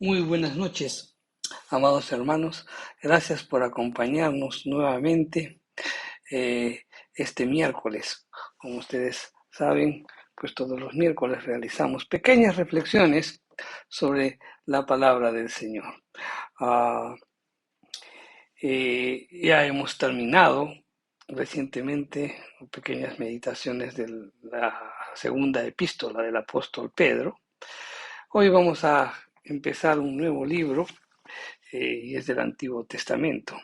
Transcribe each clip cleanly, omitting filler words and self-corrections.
Muy buenas noches, amados hermanos. Gracias por acompañarnos nuevamente este miércoles. Como ustedes saben, pues todos los miércoles realizamos pequeñas reflexiones sobre la palabra del Señor. Ah, ya hemos terminado recientemente pequeñas meditaciones de la segunda epístola del apóstol Pedro. Hoy vamos a empezar un nuevo libro y es del Antiguo Testamento.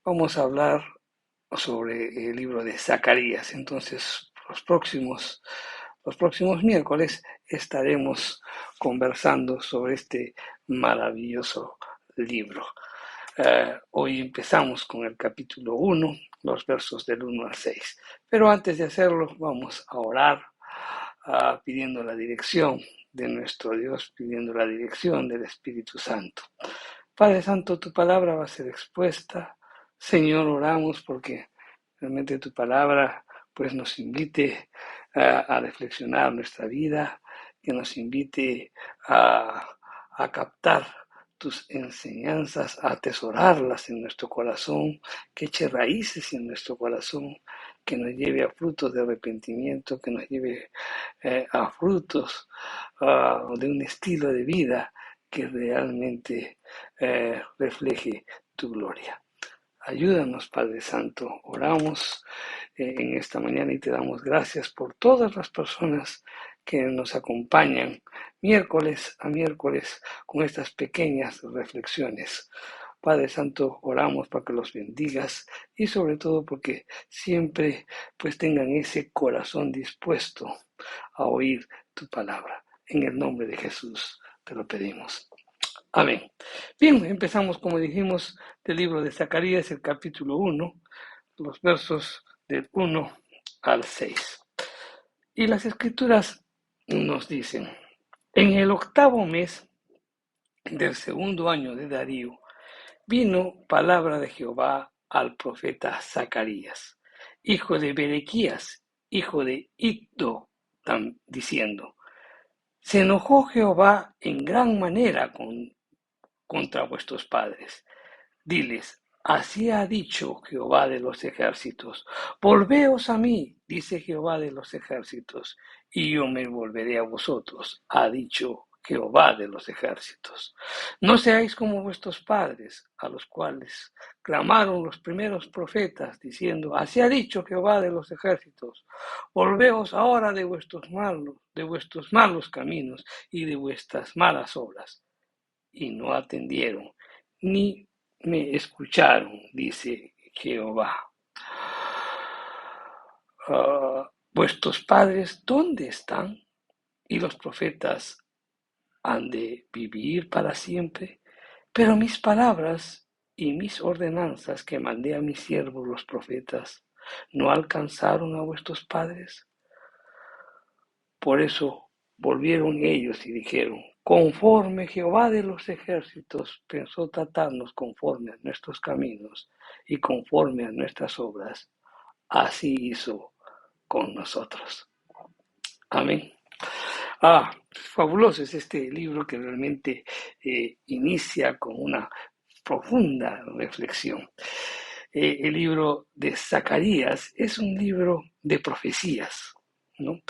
Vamos a hablar sobre el libro de Zacarías. Entonces, los próximos miércoles estaremos conversando sobre este maravilloso libro. Hoy empezamos con el capítulo 1, los versos del 1 al 6. Pero antes de hacerlo, vamos a orar pidiendo la dirección de nuestro Dios, pidiendo la dirección del Espíritu Santo. Padre Santo, tu palabra va a ser expuesta. Señor, oramos porque realmente tu palabra pues nos invite a reflexionar nuestra vida, que nos invite a captar tus enseñanzas, a atesorarlas en nuestro corazón, que eche raíces en nuestro corazón, que nos lleve a frutos de arrepentimiento, que nos lleve a frutos de un estilo de vida que realmente refleje tu gloria. Ayúdanos, Padre Santo. Oramos en esta mañana y te damos gracias por todas las personas que nos acompañan miércoles a miércoles con estas pequeñas reflexiones. Padre Santo, oramos para que los bendigas y sobre todo porque siempre pues tengan ese corazón dispuesto a oír tu palabra. En el nombre de Jesús te lo pedimos. Amén. Bien, empezamos, como dijimos, del libro de Zacarías, el capítulo 1, los versos del 1 al 6. Y las escrituras nos dicen, en el octavo mes del segundo año de Darío, vino palabra de Jehová al profeta Zacarías, hijo de Berequías, hijo de Iddo, diciendo, se enojó Jehová en gran manera contra vuestros padres. Diles, así ha dicho Jehová de los ejércitos, volveos a mí, dice Jehová de los ejércitos, y yo me volveré a vosotros, ha dicho Jehová de los ejércitos. No seáis como vuestros padres, a los cuales clamaron los primeros profetas, diciendo, así ha dicho Jehová de los ejércitos, volveos ahora de vuestros malos caminos y de vuestras malas obras. Y no atendieron, ni me escucharon, dice Jehová. Vuestros padres, ¿dónde están? Y los profetas han de vivir para siempre. Pero mis palabras y mis ordenanzas que mandé a mis siervos los profetas, ¿no alcanzaron a vuestros padres? Por eso volvieron ellos y dijeron, conforme Jehová de los ejércitos pensó tratarnos conforme a nuestros caminos y conforme a nuestras obras, así hizo con nosotros. Amén. Fabuloso es este libro que realmente inicia con una profunda reflexión. El libro de Zacarías es un libro de profecías, ¿no?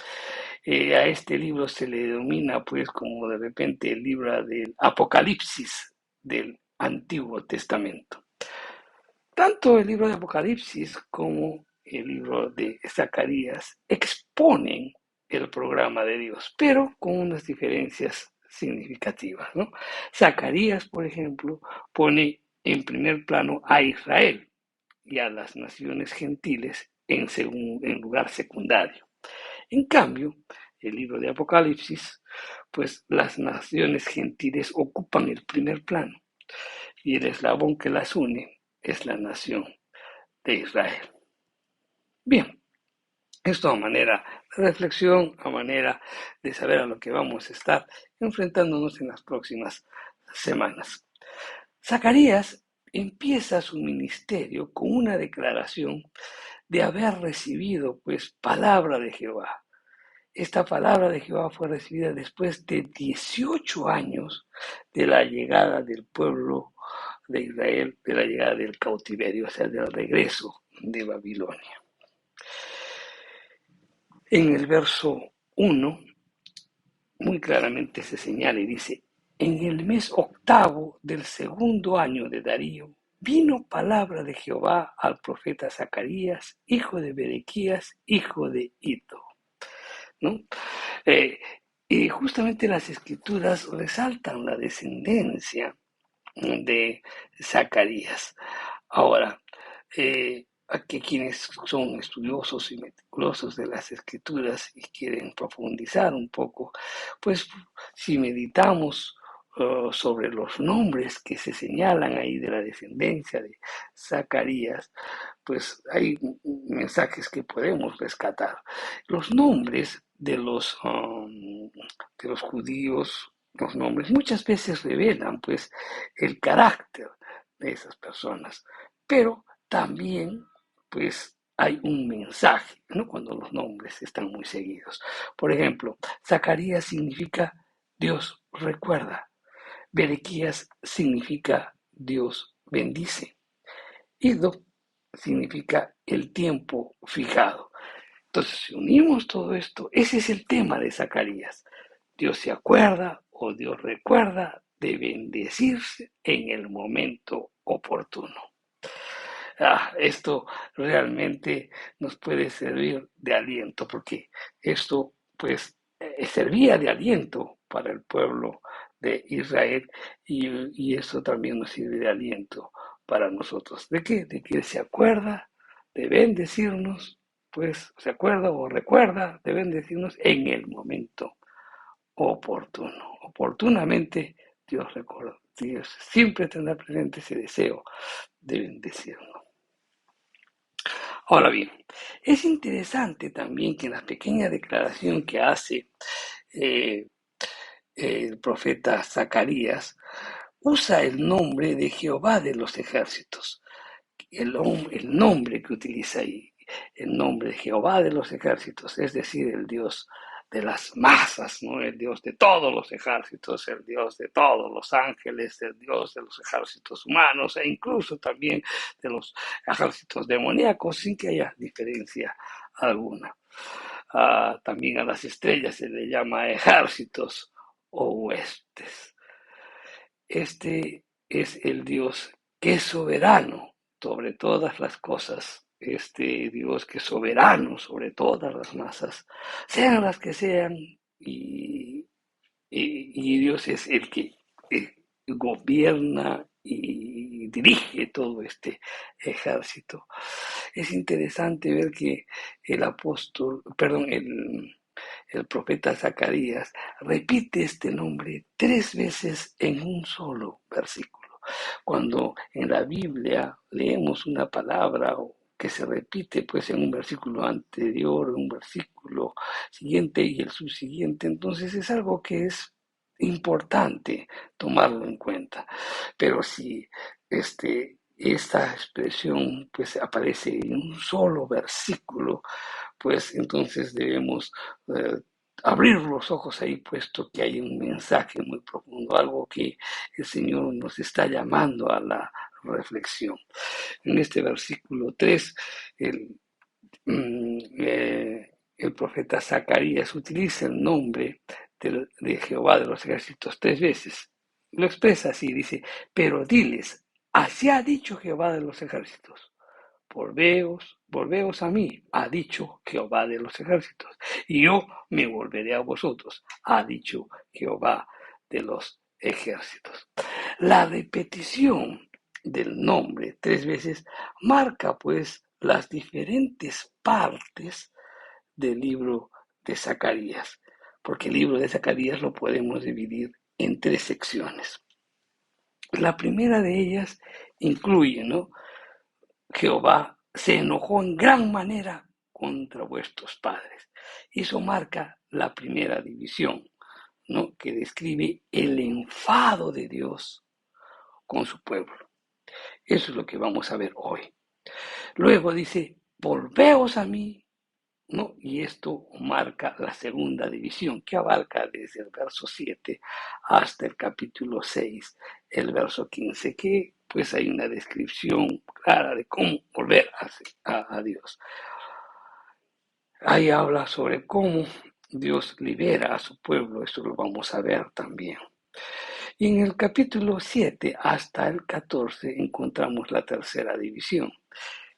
A este libro se le denomina pues como de repente el libro del Apocalipsis del Antiguo Testamento. Tanto el libro de Apocalipsis como el libro de Zacarías exponen el programa de Dios, pero con unas diferencias significativas, ¿no? Zacarías, por ejemplo, pone en primer plano a Israel y a las naciones gentiles en lugar secundario. En cambio, el libro de Apocalipsis, pues las naciones gentiles ocupan el primer plano y el eslabón que las une es la nación de Israel. Bien, esto a manera de reflexión, a manera de saber a lo que vamos a estar enfrentándonos en las próximas semanas. Zacarías empieza su ministerio con una declaración de haber recibido pues palabra de Jehová. Esta palabra de Jehová fue recibida después de 18 años de la llegada del pueblo de Israel, de la llegada del cautiverio, o sea, del regreso de Babilonia. En el verso 1, muy claramente se señala y dice: en el mes octavo del segundo año de Darío, vino palabra de Jehová al profeta Zacarías, hijo de Berequías, hijo de Iddo, ¿no? Y justamente las escrituras resaltan la descendencia de Zacarías. Ahora, aquí quienes son estudiosos y meticulosos de las escrituras y quieren profundizar un poco, pues si meditamos sobre los nombres que se señalan ahí de la descendencia de Zacarías, pues hay mensajes que podemos rescatar. Los nombres de los judíos, los nombres muchas veces revelan pues el carácter de esas personas, pero también pues hay un mensaje, ¿no? Cuando los nombres están muy seguidos. Por ejemplo, Zacarías significa Dios recuerda, Berequías significa Dios bendice, Ido significa el tiempo fijado. Entonces, si unimos todo esto, ese es el tema de Zacarías. Dios se acuerda o Dios recuerda de bendecirse en el momento oportuno. Esto realmente nos puede servir de aliento, porque esto pues servía de aliento para el pueblo de Israel y esto también nos sirve de aliento para nosotros. ¿De qué? De que se acuerda de bendecirnos, pues se acuerda o recuerda de bendecirnos en el momento oportuno. Oportunamente Dios recuerda, Dios siempre tendrá presente ese deseo de bendecirnos. Ahora bien, es interesante también que en la pequeña declaración que hace eh, el profeta Zacarías, usa el nombre de Jehová de los ejércitos. El nombre que utiliza ahí, el nombre de Jehová de los ejércitos, es decir, el Dios de las masas, ¿no? El Dios de todos los ejércitos, el Dios de todos los ángeles, el Dios de los ejércitos humanos e incluso también de los ejércitos demoníacos, sin que haya diferencia alguna. También a las estrellas se le llama ejércitos o huestes. Este es el Dios que es soberano sobre todas las cosas, este Dios que es soberano sobre todas las masas, sean las que sean, y Dios es el que gobierna y dirige todo este ejército. Es interesante ver que el profeta Zacarías repite este nombre 3 veces en un solo versículo. Cuando en la Biblia leemos una palabra que se repite pues en un versículo anterior, un versículo siguiente y el subsiguiente, entonces es algo que es importante tomarlo en cuenta. Pero si esta expresión pues aparece en un solo versículo, pues entonces debemos eh, abrir los ojos ahí, puesto que hay un mensaje muy profundo, algo que el Señor nos está llamando a la reflexión. En este versículo 3, el profeta Zacarías utiliza el nombre de Jehová de los ejércitos 3 veces. Lo expresa así, dice: pero diles, así ha dicho Jehová de los ejércitos. Volveos a mí, ha dicho Jehová de los ejércitos, y yo me volveré a vosotros, ha dicho Jehová de los ejércitos. La repetición del nombre 3 veces marca pues las diferentes partes del libro de Zacarías, porque el libro de Zacarías lo podemos dividir en 3 secciones. La primera de ellas incluye, ¿no? Jehová se enojó en gran manera contra vuestros padres. Eso marca la primera división, ¿no? Que describe el enfado de Dios con su pueblo. Eso es lo que vamos a ver hoy. Luego dice: volveos a mí, ¿no? Y esto marca la segunda división, que abarca desde el verso 7 hasta el capítulo 6, el verso 15, que pues hay una descripción clara de cómo volver a Dios. Ahí habla sobre cómo Dios libera a su pueblo, eso lo vamos a ver también. Y en el capítulo 7 hasta el 14 encontramos la tercera división,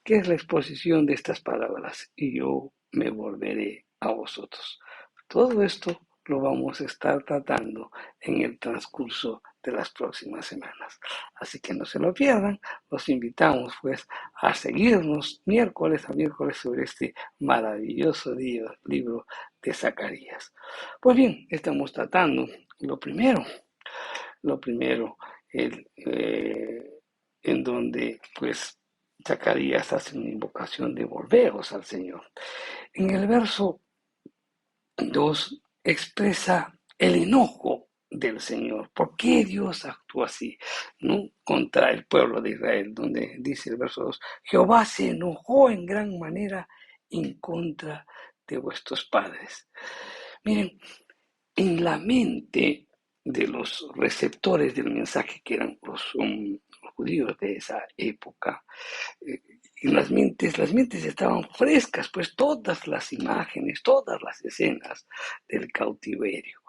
que es la exposición de estas palabras, y yo me volveré a vosotros. Todo esto lo vamos a estar tratando en el transcurso de las próximas semanas. Así que no se lo pierdan, los invitamos pues a seguirnos miércoles a miércoles sobre este maravilloso libro de Zacarías. Pues bien, estamos tratando lo primero en donde pues Zacarías hace una invocación de volveros al Señor. En el verso 2 expresa el enojo del Señor. ¿Por qué Dios actúa así? ¿No? Contra el pueblo de Israel, donde dice el verso 2, Jehová se enojó en gran manera en contra de vuestros padres. Miren, en la mente de los receptores del mensaje, que eran los judíos de esa época, en las mentes estaban frescas, pues todas las imágenes, todas las escenas del cautiverio.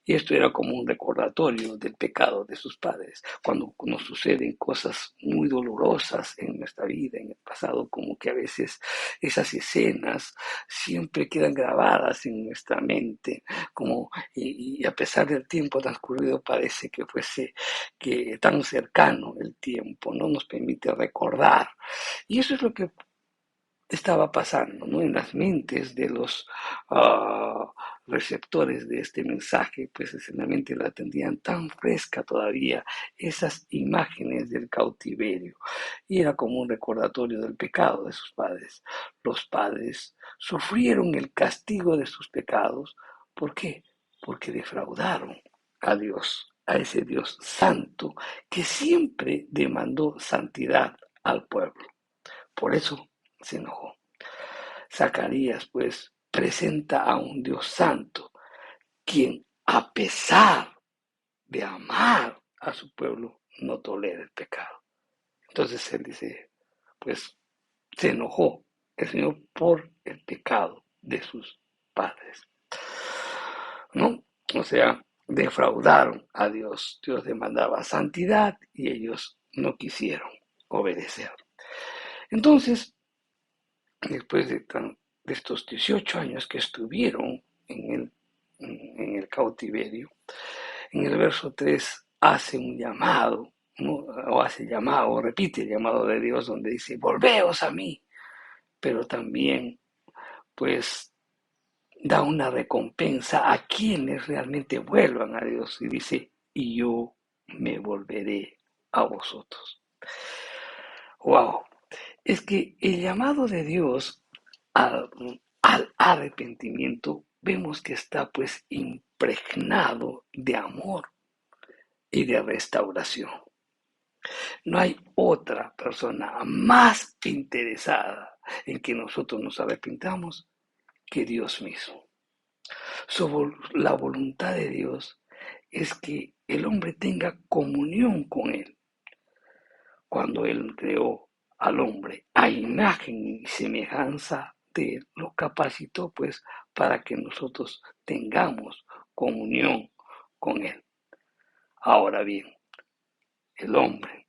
Y esto era como un recordatorio del pecado de sus padres. Cuando nos suceden cosas muy dolorosas en nuestra vida, en el pasado, como que a veces esas escenas siempre quedan grabadas en nuestra mente, como, y a pesar del tiempo transcurrido parece que fuese que tan cercano el tiempo, no nos permite recordar. Y eso es lo que estaba pasando, ¿no? En las mentes de los receptores de este mensaje, pues en la mente la tendrían tan fresca todavía esas imágenes del cautiverio. Y era como un recordatorio del pecado de sus padres. Los padres sufrieron el castigo de sus pecados. ¿Por qué? Porque defraudaron a Dios, a ese Dios santo que siempre demandó santidad al pueblo. Por eso se enojó. Zacarías, pues, presenta a un Dios santo, quien, a pesar de amar a su pueblo, no tolera el pecado. Entonces él dice, pues, se enojó el Señor por el pecado de sus padres, ¿no? O sea, defraudaron a Dios. Dios demandaba santidad y ellos no quisieron obedecer. Entonces, después de estos 18 años que estuvieron en el cautiverio, en el verso 3 hace un llamado, ¿no? O hace llamado, o repite el llamado de Dios donde dice, volveos a mí, pero también pues da una recompensa a quienes realmente vuelvan a Dios y dice, y yo me volveré a vosotros. ¡Wow! Es que el llamado de Dios al, al arrepentimiento vemos que está pues impregnado de amor y de restauración. No hay otra persona más interesada en que nosotros nos arrepintamos que Dios mismo. La voluntad de Dios es que el hombre tenga comunión con Él. Cuando Él creó al hombre a imagen y semejanza de Él, lo capacitó pues para que nosotros tengamos comunión con Él. Ahora bien, el hombre,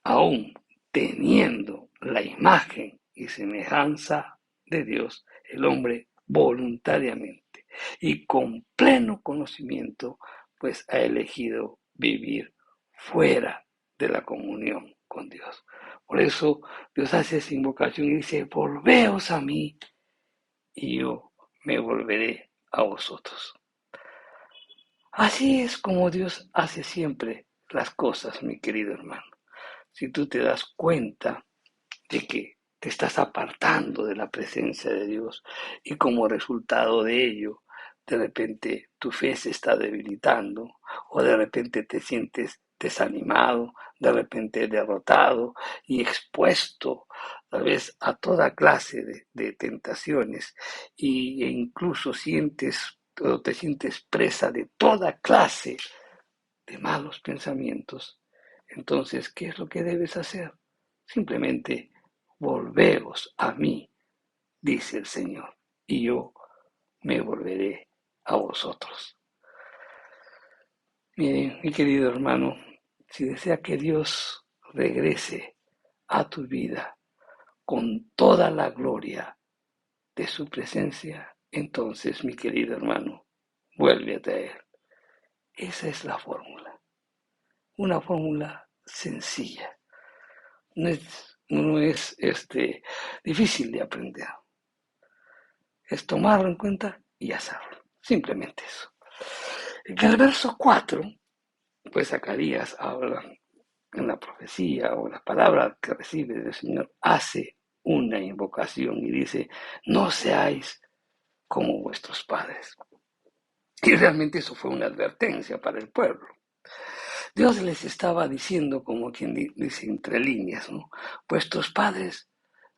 aún teniendo la imagen y semejanza de Dios, el hombre voluntariamente y con pleno conocimiento, pues ha elegido vivir fuera de la comunión con Dios. Por eso Dios hace esa invocación y dice, volveos a mí y yo me volveré a vosotros. Así es como Dios hace siempre las cosas, mi querido hermano. Si tú te das cuenta de que te estás apartando de la presencia de Dios y como resultado de ello, de repente tu fe se está debilitando o de repente te sientes desanimado, de repente derrotado y expuesto tal vez a toda clase de tentaciones e incluso sientes o te sientes presa de toda clase de malos pensamientos, entonces, ¿qué es lo que debes hacer? Simplemente volveos a mí, dice el Señor, y yo me volveré a vosotros. Miren, mi querido hermano, si desea que Dios regrese a tu vida con toda la gloria de su presencia, entonces, mi querido hermano, vuélvete a Él. Esa es la fórmula, una fórmula sencilla. No es difícil de aprender, es tomarlo en cuenta y hacerlo, simplemente eso. En el verso 4, pues Zacarías habla en la profecía o la palabra que recibe del Señor, hace una invocación y dice, no seáis como vuestros padres. Y realmente eso fue una advertencia para el pueblo. Dios les estaba diciendo, como quien dice entre líneas, ¿no? Vuestros padres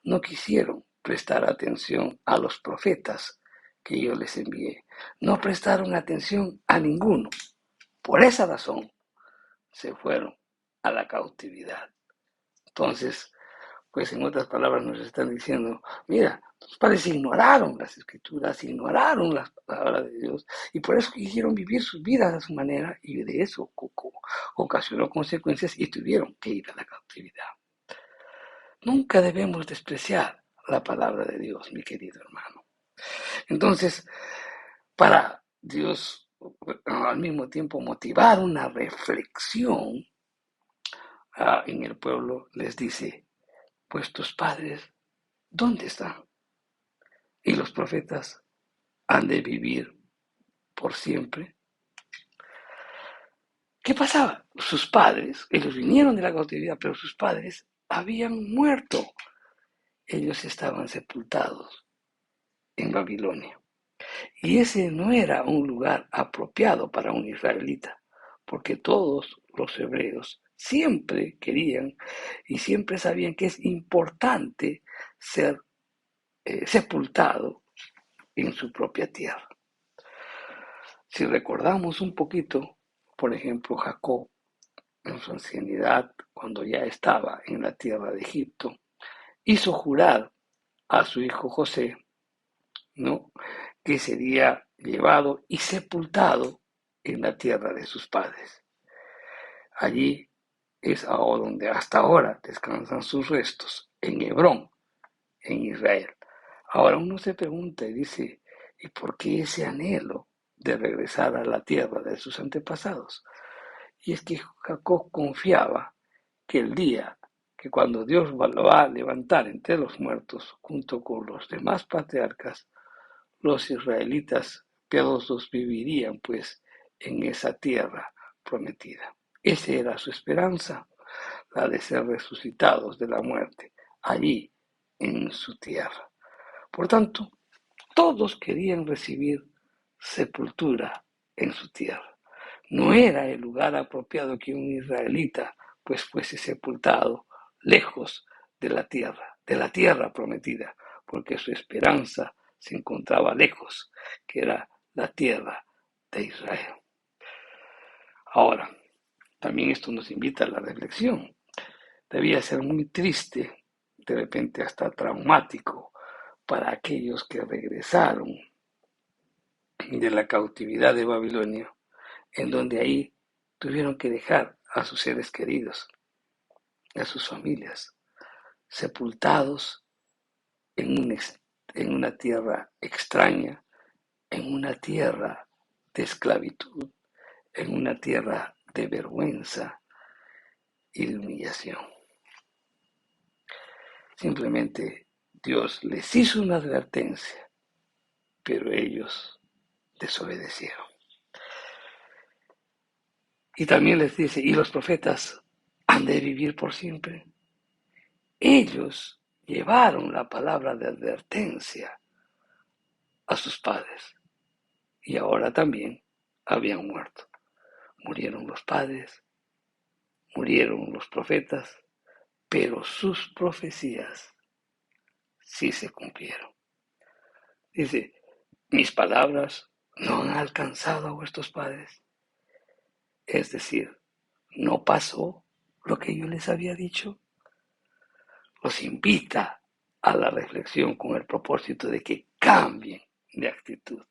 no quisieron prestar atención a los profetas que yo les envié. No prestaron atención a ninguno. Por esa razón se fueron a la cautividad. Entonces, pues en otras palabras nos están diciendo, mira, tus padres ignoraron las escrituras, ignoraron las palabras de Dios y por eso quisieron vivir sus vidas a su manera y de eso ocasionó consecuencias y tuvieron que ir a la cautividad. Nunca debemos despreciar la palabra de Dios, mi querido hermano. Entonces, para Dios al mismo tiempo motivar una reflexión en el pueblo, les dice, vuestros padres, ¿dónde están? Y los profetas han de vivir por siempre. ¿Qué pasaba? Sus padres, ellos vinieron de la cautividad, pero sus padres habían muerto. Ellos estaban sepultados en Babilonia. Y ese no era un lugar apropiado para un israelita, porque todos los hebreos siempre querían y siempre sabían que es importante ser sepultado en su propia tierra. Si recordamos un poquito, por ejemplo, Jacob en su ancianidad, cuando ya estaba en la tierra de Egipto, hizo jurar a su hijo José, ¿no?, que sería llevado y sepultado en la tierra de sus padres. Allí es ahora donde hasta ahora descansan sus restos, en Hebrón, en Israel. Ahora uno se pregunta y dice, ¿y por qué ese anhelo de regresar a la tierra de sus antepasados? Y es que Jacob confiaba que el día que cuando Dios lo va a levantar entre los muertos junto con los demás patriarcas, los israelitas piadosos vivirían pues en esa tierra prometida. Esa era su esperanza, la de ser resucitados de la muerte, allí en su tierra. Por tanto, todos querían recibir sepultura en su tierra. No era el lugar apropiado que un israelita pues fuese sepultado lejos de la tierra prometida, porque su esperanza se encontraba lejos, que era la tierra de Israel. Ahora, también esto nos invita a la reflexión. Debía ser muy triste, de repente hasta traumático, para aquellos que regresaron de la cautividad de Babilonia, en donde ahí tuvieron que dejar a sus seres queridos, a sus familias, sepultados en, en una tierra extraña, en una tierra de esclavitud, en una tierra de vergüenza y de humillación. Simplemente Dios les hizo una advertencia, pero ellos desobedecieron. Y también les dice, ¿y los profetas han de vivir por siempre? Ellos llevaron la palabra de advertencia a sus padres y ahora también habían muerto. Murieron los padres, murieron los profetas, pero sus profecías sí se cumplieron. Dice, mis palabras no han alcanzado a vuestros padres. Es decir, no pasó lo que yo les había dicho. Los invita a la reflexión con el propósito de que cambien de actitud.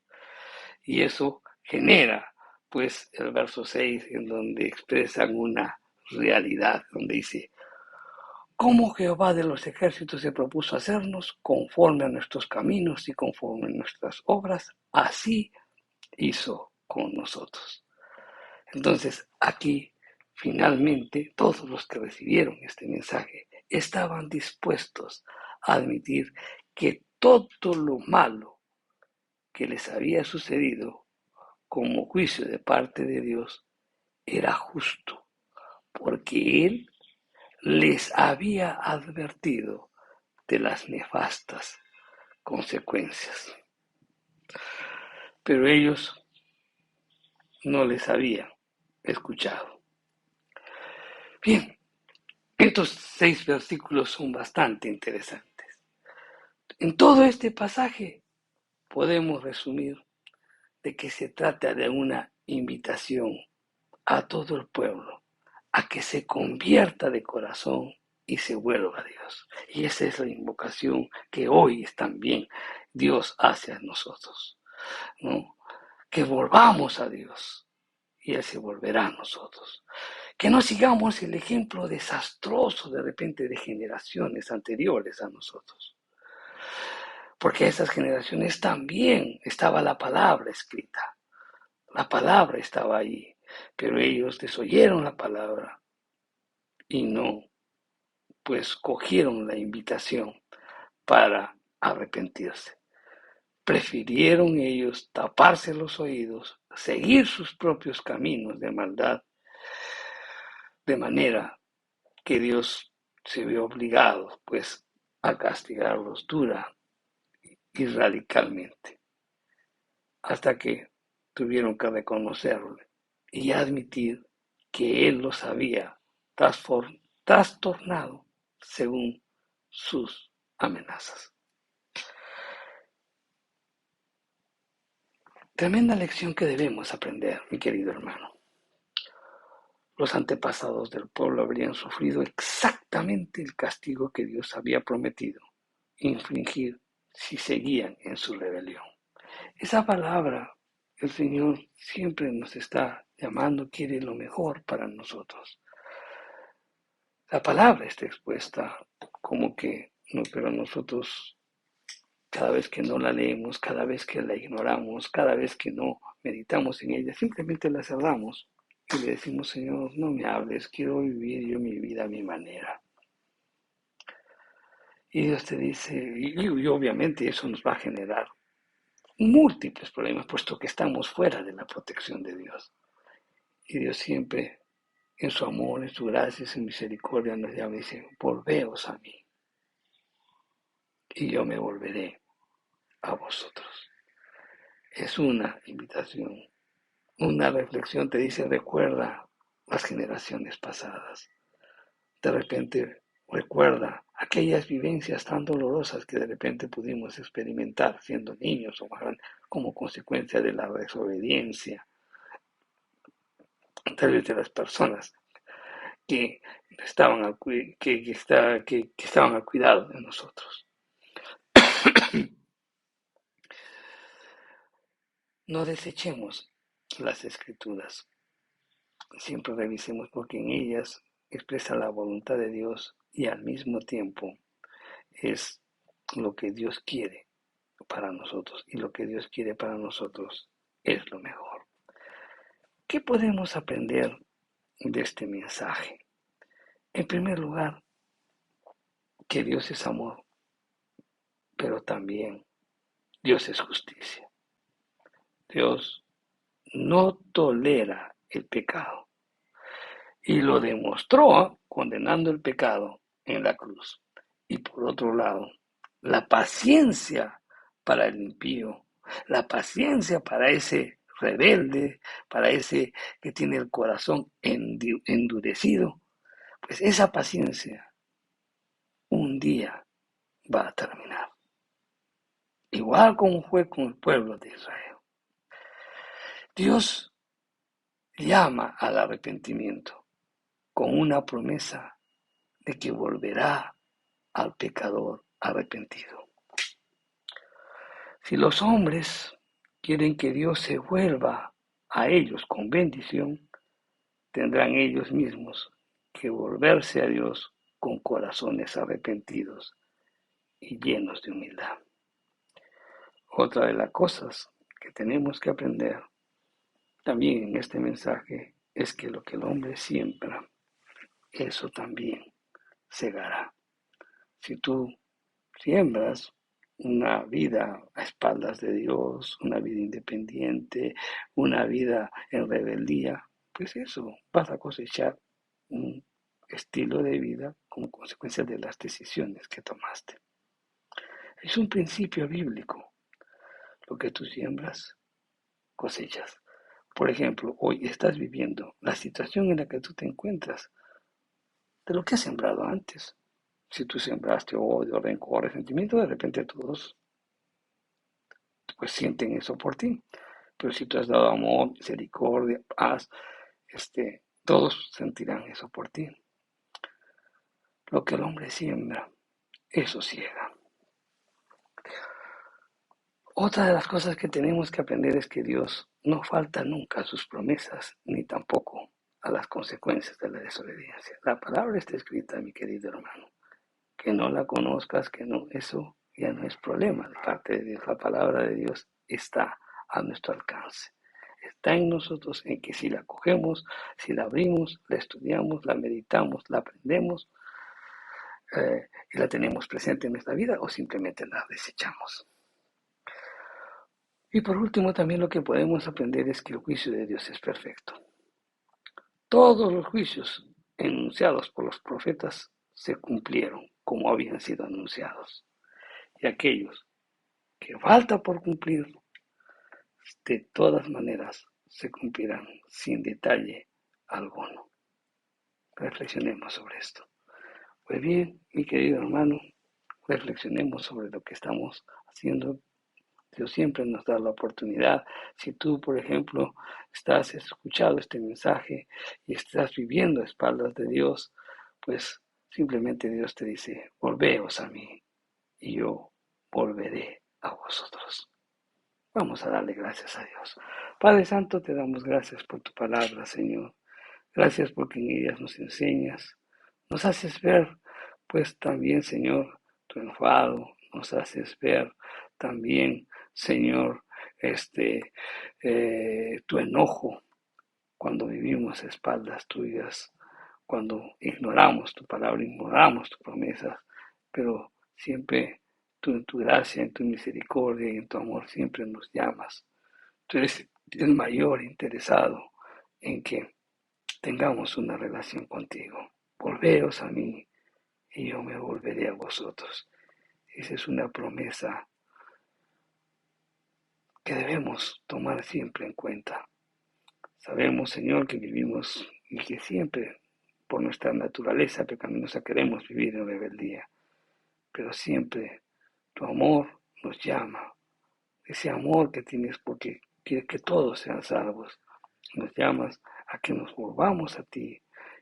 Y eso genera, pues, el verso 6, en donde expresan una realidad, donde dice, como Jehová de los ejércitos se propuso hacernos conforme a nuestros caminos y conforme a nuestras obras, así hizo con nosotros. Entonces, aquí, finalmente, todos los que recibieron este mensaje estaban dispuestos a admitir que todo lo malo que les había sucedido como juicio de parte de Dios era justo, porque Él les había advertido de las nefastas consecuencias. Pero ellos no les habían escuchado. Bien, estos 6 versículos son bastante interesantes. En todo este pasaje podemos resumir de que se trata de una invitación a todo el pueblo a que se convierta de corazón y se vuelva a Dios. Y esa es la invocación que hoy también Dios hace a nosotros, ¿no? Que volvamos a Dios y Él se volverá a nosotros. Que no sigamos el ejemplo desastroso de repente de generaciones anteriores a nosotros. Porque esas generaciones también estaba la palabra escrita. La palabra estaba ahí, pero ellos desoyeron la palabra y no, pues cogieron la invitación para arrepentirse. Prefirieron ellos taparse los oídos, seguir sus propios caminos de maldad, de manera que Dios se vio obligado, pues, a castigarlos dura y radicalmente, hasta que tuvieron que reconocerlo y admitir que Él los había trastornado según sus amenazas. Tremenda lección que debemos aprender, mi querido hermano. Los antepasados del pueblo habrían sufrido exactamente el castigo que Dios había prometido infligir si seguían en su rebelión. Esa palabra, el Señor siempre nos está llamando, quiere lo mejor para nosotros. La palabra está expuesta como que, no, pero nosotros cada vez que no la leemos, cada vez que la ignoramos, cada vez que no meditamos en ella, simplemente la cerramos y le decimos, Señor, no me hables, quiero vivir yo mi vida a mi manera. Y Dios te dice, y obviamente eso nos va a generar múltiples problemas, puesto que estamos fuera de la protección de Dios. Y Dios siempre, en su amor, en su gracia, en su misericordia, nos llama y dice, volveos a mí, y yo me volveré a vosotros. Es una invitación, una reflexión, te dice, recuerda las generaciones pasadas. De repente, recuerda aquellas vivencias tan dolorosas que de repente pudimos experimentar siendo niños o más grandes, como consecuencia de la desobediencia, tal vez de las personas que estaban estaban al cuidado de nosotros. No desechemos las escrituras, siempre revisemos porque en ellas expresa la voluntad de Dios y al mismo tiempo es lo que Dios quiere para nosotros y lo que Dios quiere para nosotros es lo mejor. ¿Qué podemos aprender de este mensaje? En primer lugar, que Dios es amor, pero también Dios es justicia. Dios no tolera el pecado y lo demostró condenando el pecado en la cruz. Y por otro lado, la paciencia para el impío, la paciencia para ese rebelde, para ese que tiene el corazón endurecido, pues esa paciencia un día va a terminar. Igual como fue con el pueblo de Israel. Dios llama al arrepentimiento con una promesa de que volverá al pecador arrepentido. Si los hombres quieren que Dios se vuelva a ellos con bendición, tendrán ellos mismos que volverse a Dios con corazones arrepentidos y llenos de humildad. Otra de las cosas que tenemos que aprender también en este mensaje es que lo que el hombre siembra, eso también segará. Si tú siembras una vida a espaldas de Dios, una vida independiente, una vida en rebeldía, pues eso, vas a cosechar un estilo de vida como consecuencia de las decisiones que tomaste. Es un principio bíblico. Lo que tú siembras, cosechas. Por ejemplo, hoy estás viviendo la situación en la que tú te encuentras de lo que has sembrado antes. Si tú sembraste odio, rencor, resentimiento, de repente todos pues sienten eso por ti. Pero si tú has dado amor, misericordia, paz, todos sentirán eso por ti. Lo que el hombre siembra, eso ciega. Otra de las cosas que tenemos que aprender es que Dios no falta nunca a sus promesas, ni tampoco a las consecuencias de la desobediencia. La palabra está escrita, mi querido hermano. Que no la conozcas, que no, eso ya no es problema de parte de Dios. La palabra de Dios está a nuestro alcance. Está en nosotros, en que si la cogemos, si la abrimos, la estudiamos, la meditamos, la aprendemos y la tenemos presente en nuestra vida o simplemente la desechamos. Y por último, también lo que podemos aprender es que el juicio de Dios es perfecto. Todos los juicios enunciados por los profetas se cumplieron como habían sido anunciados. Y aquellos que falta por cumplir, de todas maneras se cumplirán sin detalle alguno. Reflexionemos sobre esto. Pues bien, mi querido hermano, reflexionemos sobre lo que estamos haciendo. Dios siempre nos da la oportunidad. Si tú, por ejemplo, estás escuchando este mensaje y estás viviendo a espaldas de Dios, pues simplemente Dios te dice, volveos a mí y yo volveré a vosotros. Vamos a darle gracias a Dios. Padre Santo, te damos gracias por tu palabra, Señor. Gracias porque en ellas nos enseñas, nos haces ver, pues también, Señor, tu enfado, nos haces ver también, Señor, tu enojo cuando vivimos a espaldas tuyas, cuando ignoramos tu palabra, ignoramos tus promesas, pero siempre tú en tu gracia, en tu misericordia y en tu amor siempre nos llamas. Tú eres el mayor interesado en que tengamos una relación contigo. Volveos a mí y yo me volveré a vosotros. Esa es una promesa que debemos tomar siempre en cuenta. Sabemos, Señor, que vivimos y que siempre, por nuestra naturaleza pecaminosa, queremos vivir en rebeldía. Pero siempre tu amor nos llama. Ese amor que tienes porque quieres que todos sean salvos. Nos llamas a que nos volvamos a ti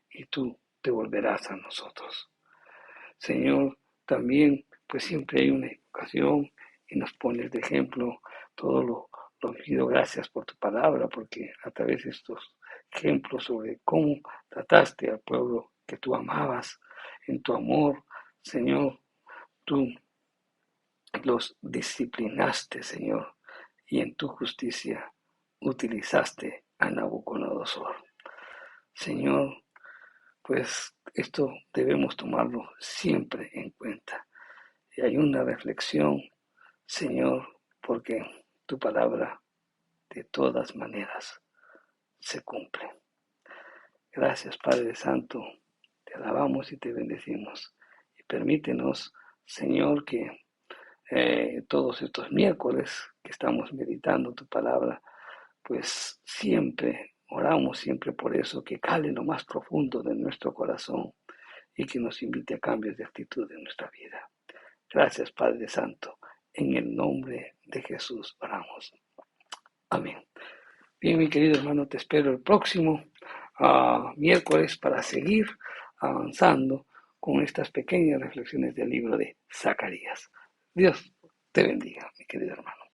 y tú te volverás a nosotros. Señor, también pues siempre hay una ocasión y nos pones de ejemplo todo lo pido gracias por tu palabra, porque a través de estos ejemplos sobre cómo trataste al pueblo que tú amabas, en tu amor, Señor, tú los disciplinaste, Señor, y en tu justicia utilizaste a Nabucodonosor. Señor, pues esto debemos tomarlo siempre en cuenta. Y hay una reflexión, Señor, porque tu palabra de todas maneras se cumple. Gracias, Padre Santo, te alabamos y te bendecimos. Y permítenos, Señor, que todos estos miércoles que estamos meditando tu palabra, pues siempre oramos siempre por eso, que cale lo más profundo de nuestro corazón y que nos invite a cambios de actitud en nuestra vida. Gracias, Padre Santo. En el nombre de Jesús oramos. Amén. Bien, mi querido hermano, te espero el próximo miércoles para seguir avanzando con estas pequeñas reflexiones del libro de Zacarías. Dios te bendiga, mi querido hermano.